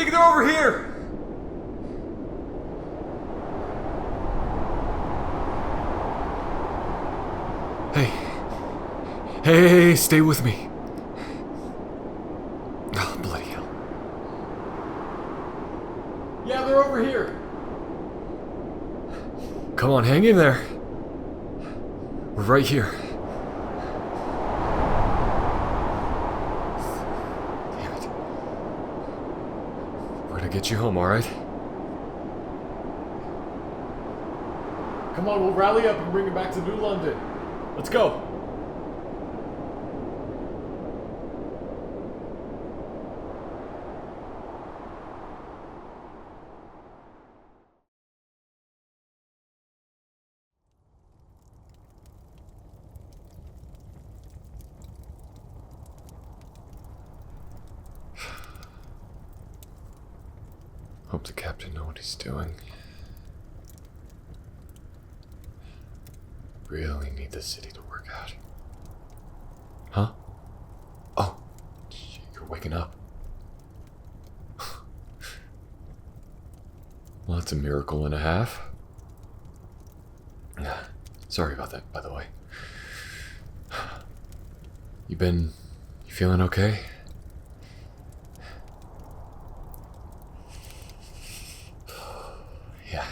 think they're over here! Hey, stay with me. Oh, bloody hell. Yeah, they're over here. Come on, hang in there. We're right here. Damn it. We're gonna get you home, alright? Come on, we'll rally up and bring it back to New London. Let's go. Hope the captain knows what he's doing. Really need this city to work out. Huh? Oh, you're waking up. Well, that's a miracle and a half. Sorry about that, by the way. You feeling okay? Yeah.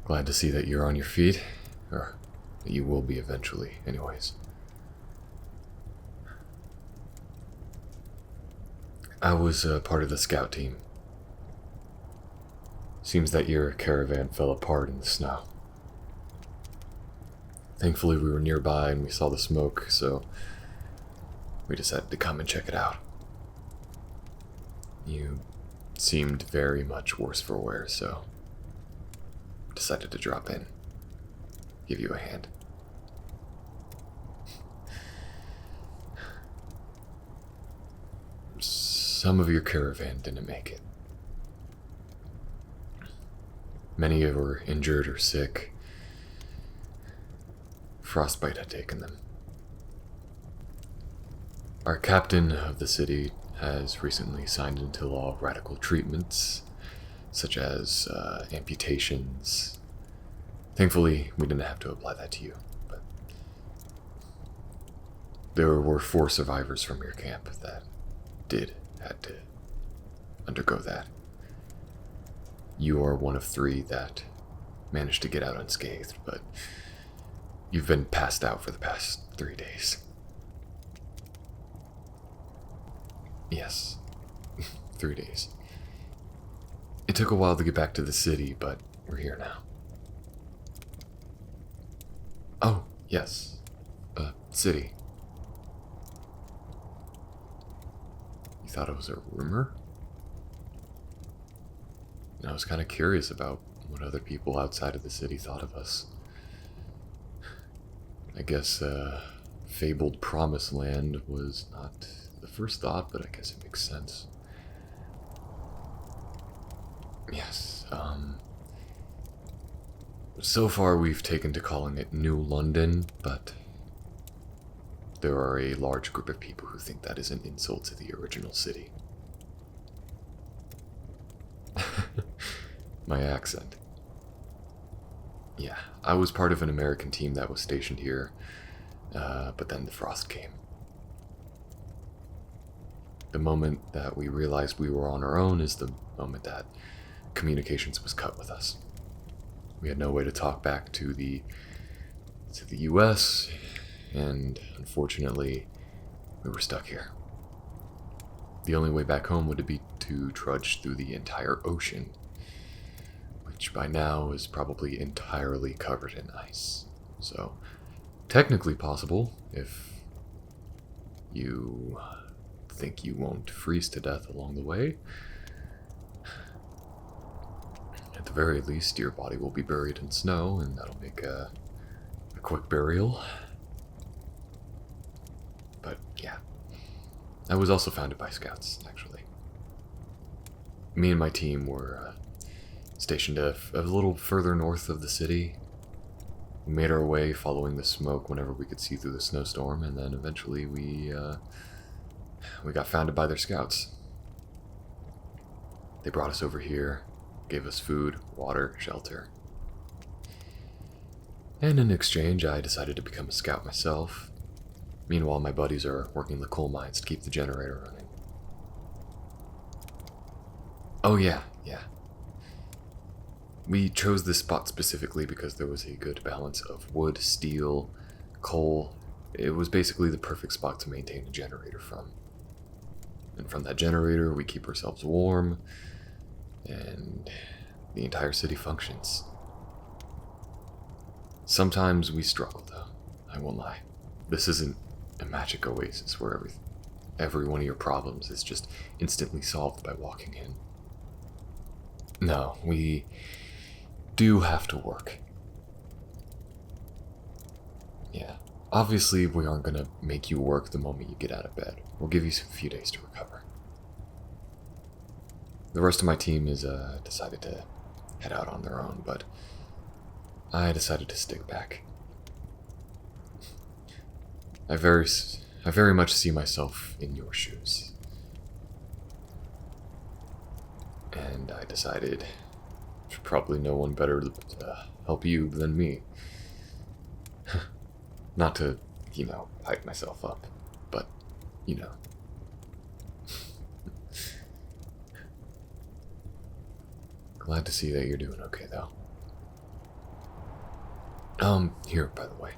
Glad to see that you're on your feet. Or that you will be eventually, anyways. I was part of the scout team. Seems that your caravan fell apart in the snow. Thankfully, we were nearby and we saw the smoke, so we decided to come and check it out. You seemed very much worse for wear, so decided to drop in, give you a hand. Some of your caravan didn't make it. Many were injured or sick. Frostbite had taken them. Our captain of the city has recently signed into law radical treatments, such as amputations. Thankfully, we didn't have to apply that to you, but there were 4 survivors from your camp that had to undergo that. You are one of 3 that managed to get out unscathed, but you've been passed out for the past 3 days. Yes, 3 days. It took a while to get back to the city, but we're here now. Oh, yes. City. You thought it was a rumor? I was kind of curious about what other people outside of the city thought of us. I guess, fabled promised land was not the first thought, but I guess it makes sense. Yes, so far we've taken to calling it New London, but there are a large group of people who think that is an insult to the original city. My accent. Yeah, I was part of an American team that was stationed here, but then the frost came. The moment that we realized we were on our own is the moment that communications was cut with us. We had no way to talk back to the US, and unfortunately, we were stuck here. The only way back home would be to trudge through the entire ocean, which by now is probably entirely covered in ice. So, technically possible if you think you won't freeze to death along the way. At the very least, your body will be buried in snow, and that'll make a quick burial. But yeah, I was also founded by scouts, actually. Me and my team were stationed a little further north of the city. We made our way following the smoke whenever we could see through the snowstorm, and then eventually we we got founded by their scouts. They brought us over here, gave us food, water, shelter. And in exchange, I decided to become a scout myself. Meanwhile, my buddies are working the coal mines to keep the generator running. Oh yeah. We chose this spot specifically because there was a good balance of wood, steel, coal. It was basically the perfect spot to maintain a generator from. And from that generator, we keep ourselves warm, and the entire city functions. Sometimes we struggle, though. I won't lie. This isn't a magic oasis where every one of your problems is just instantly solved by walking in. No, we do have to work. Yeah. Obviously, we aren't gonna make you work the moment you get out of bed. We'll give you a few days to recover. The rest of my team is decided to head out on their own, but I decided to stick back. I very much see myself in your shoes. And I decided there's probably no one better to help you than me. Not to, hype myself up, but, Glad to see that you're doing okay, though. Here, by the way.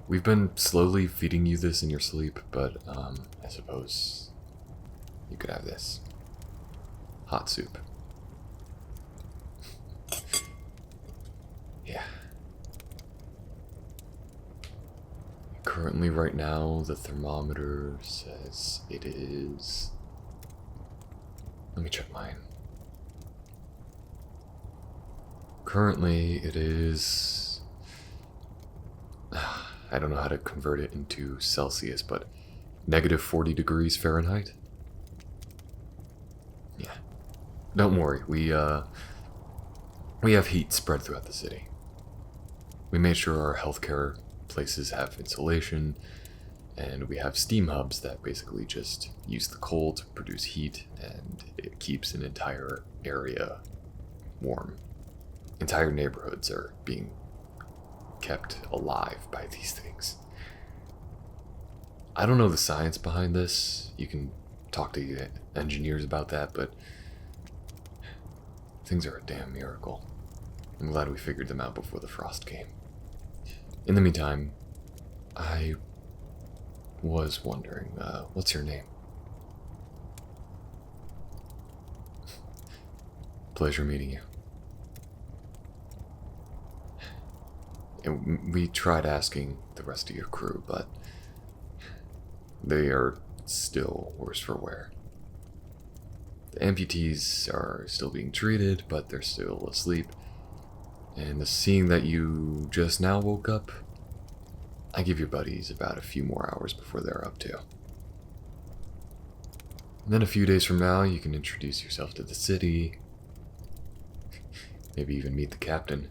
We've been slowly feeding you this in your sleep, but, I suppose you could have this. Hot soup. Yeah. Currently, right now, the thermometer says it is... Let me check mine. Currently, it is... I don't know how to convert it into Celsius, but negative 40 degrees Fahrenheit? Yeah. Don't worry, we have heat spread throughout the city. We made sure our healthcare places have insulation, and we have steam hubs that basically just use the coal to produce heat, and it keeps an entire area warm. Entire neighborhoods are being kept alive by these things. I don't know the science behind this. You can talk to the engineers about that, but things are a damn miracle. I'm glad we figured them out before the frost came. In the meantime, I was wondering, what's your name? Pleasure meeting you. And we tried asking the rest of your crew, but they are still worse for wear. The amputees are still being treated, but they're still asleep. And seeing that you just now woke up, I give your buddies about a few more hours before they're up too. And then a few days from now, you can introduce yourself to the city. Maybe even meet the captain.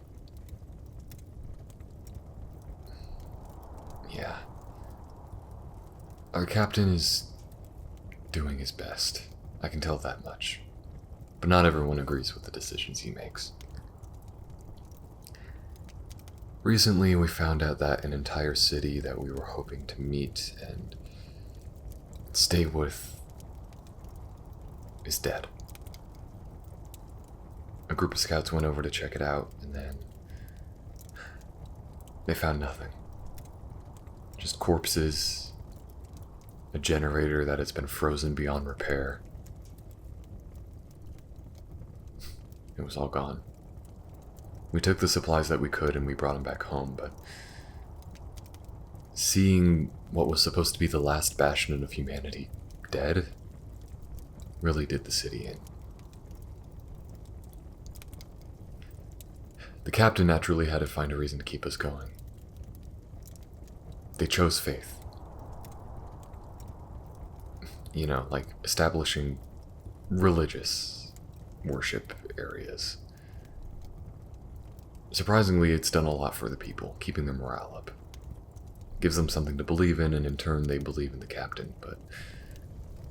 Yeah. Our captain is doing his best. I can tell that much. But not everyone agrees with the decisions he makes. Recently, we found out that an entire city that we were hoping to meet and stay with is dead. A group of scouts went over to check it out, and then they found nothing. Just corpses, a generator that has been frozen beyond repair. It was all gone. We took the supplies that we could and we brought them back home, but seeing what was supposed to be the last bastion of humanity dead really did the city in. The captain naturally had to find a reason to keep us going. They chose faith. Like establishing religious worship areas. Surprisingly, it's done a lot for the people, keeping their morale up. Gives them something to believe in, and in turn, they believe in the captain, but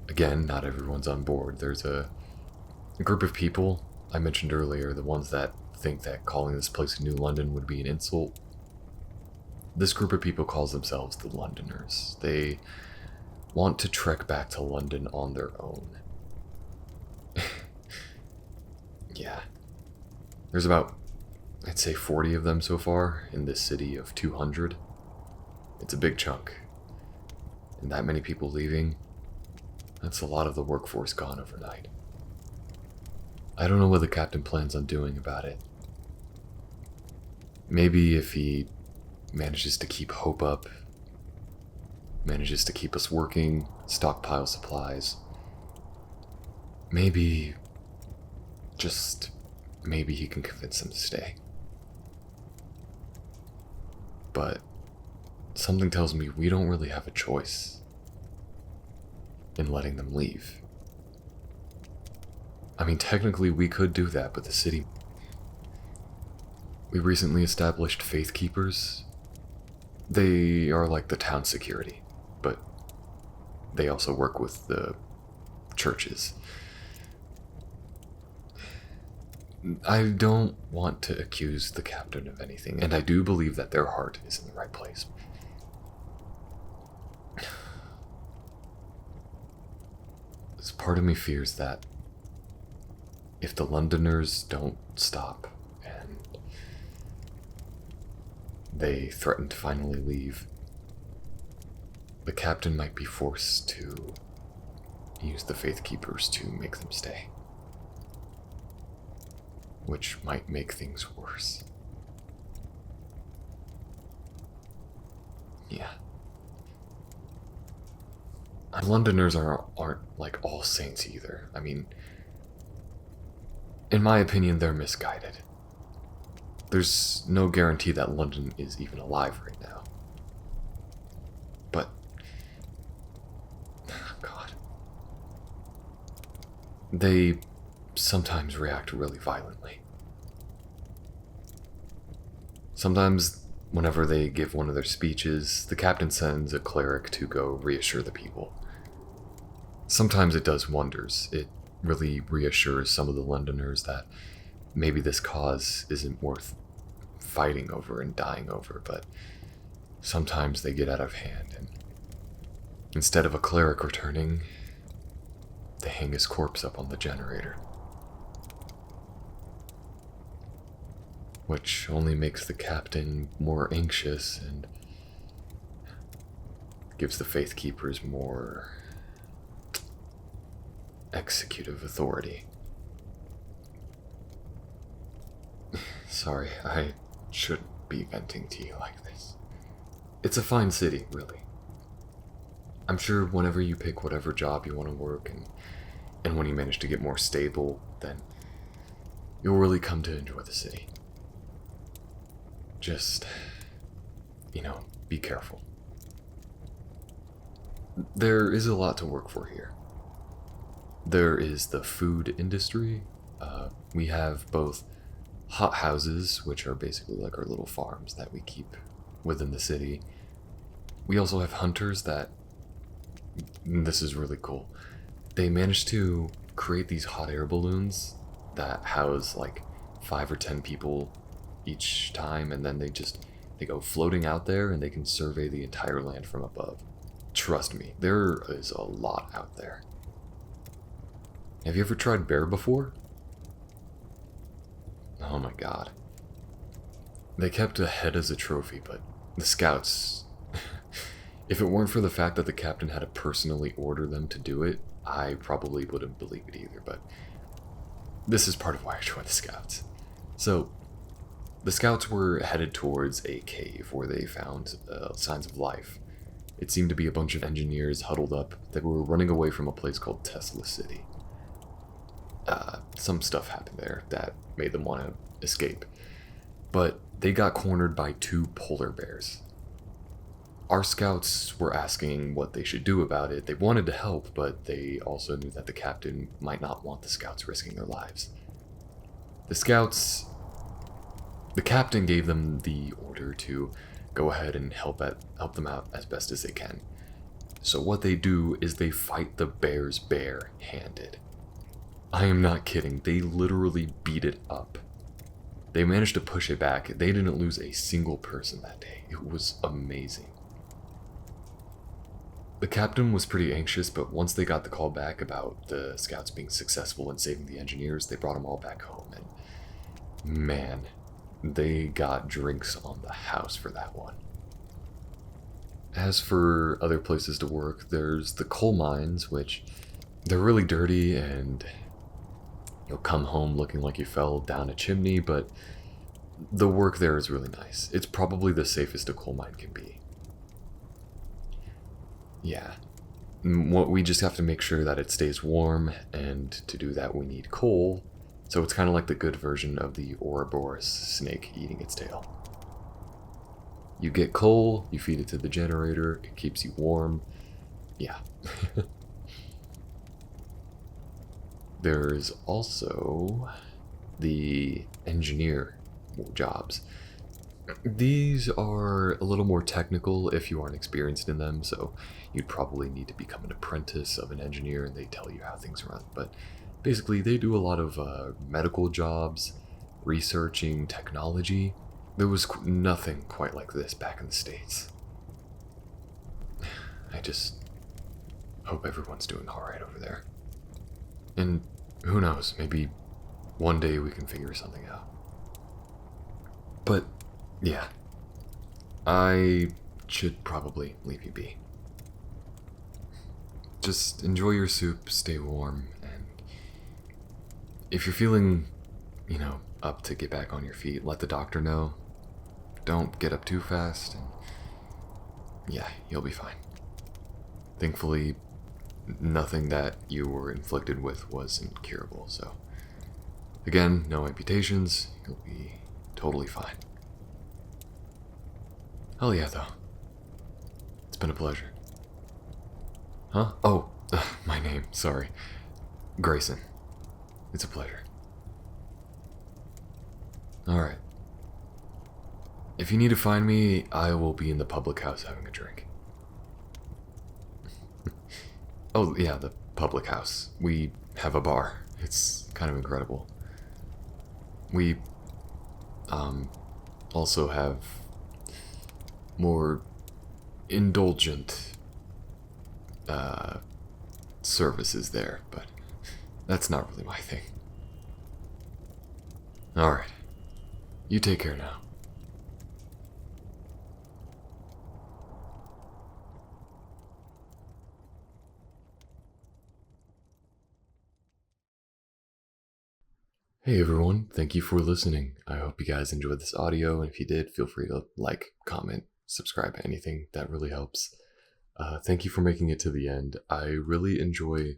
Again, not everyone's on board. There's a group of people I mentioned earlier, the ones that think that calling this place New London would be an insult. This group of people calls themselves the Londoners. They want to trek back to London on their own. Yeah. There's about, I'd say 40 of them so far in this city of 200. It's a big chunk. And that many people leaving, that's a lot of the workforce gone overnight. I don't know what the captain plans on doing about it. Maybe if he manages to keep hope up, manages to keep us working, stockpile supplies, maybe, just maybe he can convince them to stay. But something tells me we don't really have a choice in letting them leave. I mean, technically we could do that, but the city... We recently established Faith Keepers. They are like the town security, but they also work with the churches. I don't want to accuse the captain of anything, and I do believe that their heart is in the right place. Part of me fears that if the Londoners don't stop and they threaten to finally leave, the captain might be forced to use the Faith Keepers to make them stay. Which might make things worse. Yeah. Londoners aren't like all saints either. I mean, in my opinion, they're misguided. There's no guarantee that London is even alive right now. But, God, they sometimes react really violently. Sometimes, whenever they give one of their speeches, the captain sends a cleric to go reassure the people. Sometimes it does wonders. It really reassures some of the Londoners that maybe this cause isn't worth fighting over and dying over, but sometimes they get out of hand, and instead of a cleric returning, they hang his corpse up on the generator. Which only makes the captain more anxious and gives the Faith Keepers more executive authority. Sorry, I shouldn't be venting to you like this. It's a fine city, really. I'm sure whenever you pick whatever job you want to work and when you manage to get more stable, then you'll really come to enjoy the city. Just, be careful. There is a lot to work for here. There is the food industry. We have both hot houses, which are basically like our little farms that we keep within the city. We also have hunters that, this is really cool, they managed to create these hot air balloons that house like 5 or 10 people each time, and then they go floating out there and they can survey the entire land from above. Trust me, there is a lot out there. Have you ever tried bear before? Oh my god. They kept a head as a trophy, but the scouts... if it weren't for the fact that the captain had to personally order them to do it, I probably wouldn't believe it either, but this is part of why I joined the scouts. So, the scouts were headed towards a cave where they found signs of life. It seemed to be a bunch of engineers huddled up that were running away from a place called Tesla City. Some stuff happened there that made them want to escape. But they got cornered by 2 polar bears. Our scouts were asking what they should do about it. They wanted to help, but they also knew that the captain might not want the scouts risking their lives. The captain gave them the order to go ahead and help them out as best as they can. So what they do is they fight the bears bare-handed. I am not kidding, they literally beat it up. They managed to push it back. They didn't lose a single person that day. It was amazing. The captain was pretty anxious, but once they got the call back about the scouts being successful in saving the engineers, they brought them all back home, and man, they got drinks on the house for that one. As for other places to work, there's the coal mines, which they're really dirty, and you'll come home looking like you fell down a chimney, but the work there is really nice. It's probably the safest a coal mine can be. Yeah. We just have to make sure that it stays warm, and to do that we need coal, so it's kind of like the good version of the Ouroboros snake eating its tail. You get coal, you feed it to the generator, it keeps you warm. Yeah. There's also the engineer jobs. These are a little more technical if you aren't experienced in them, so you'd probably need to become an apprentice of an engineer and they tell you how things run. But basically, they do a lot of medical jobs, researching technology. There was nothing quite like this back in the States. I just hope everyone's doing alright over there. And who knows, maybe one day we can figure something out. But yeah, I should probably leave you be. Just enjoy your soup, stay warm, and if you're feeling, up to get back on your feet, let the doctor know. Don't get up too fast, and yeah, you'll be fine. Thankfully, nothing that you were inflicted with was incurable, so again, no amputations, you'll be totally fine. Hell yeah, though. It's been a pleasure. Huh? Oh, my name, sorry. Grayson. It's a pleasure. Alright. If you need to find me, I will be in the public house having a drink. Oh, yeah, the public house. We have a bar. It's kind of incredible. We, also have more indulgent services there, but that's not really my thing. Alright. You take care now. Hey everyone, thank you for listening. I hope you guys enjoyed this audio, and if you did, feel free to like, comment, subscribe, anything. That really helps. Thank you for making it to the end. I really enjoy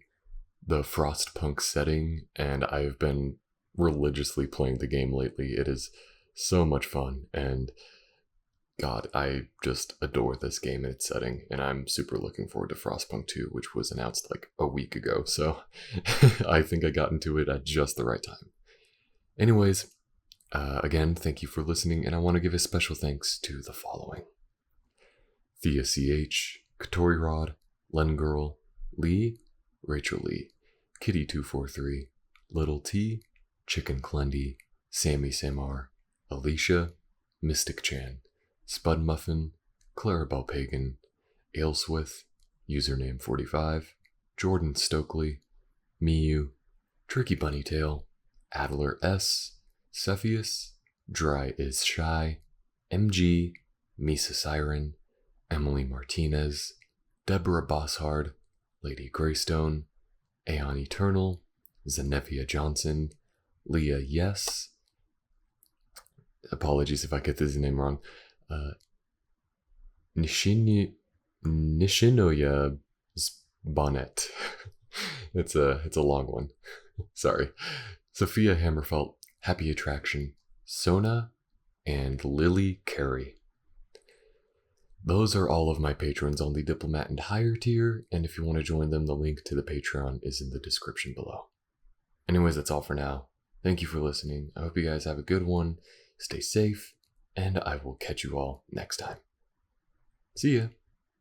the Frostpunk setting, and I've been religiously playing the game lately. It is so much fun, and God, I just adore this game and its setting, and I'm super looking forward to Frostpunk 2, which was announced like a week ago, so I think I got into it at just the right time. Anyways, again, thank you for listening, and I want to give a special thanks to the following: Thea CH, Katori Rod, Len Girl, Lee, Rachel Lee, Kitty243, Little T, Chicken Clendy, Sammy Samar, Alicia, Mystic Chan, Spud Muffin, Clarabelle Pagan, Aleswith, Username 45, Jordan Stokely, Miyu, Tricky Bunnytail, Adler S, Cepheus, Dry is Shy, MG, Misa Siren, Emily Martinez, Deborah Bosshard, Lady Greystone, Aeon Eternal, Zenevia Johnson, Leah Yes, apologies if I get this name wrong, Nishinoya Bonnet. It's a long one. Sorry. Sophia Hammerfelt, Happy Attraction, Sona, and Lily Carey. Those are all of my patrons on the Diplomat and Higher tier, and if you want to join them, the link to the Patreon is in the description below. Anyways, that's all for now. Thank you for listening. I hope you guys have a good one. Stay safe, and I will catch you all next time. See ya.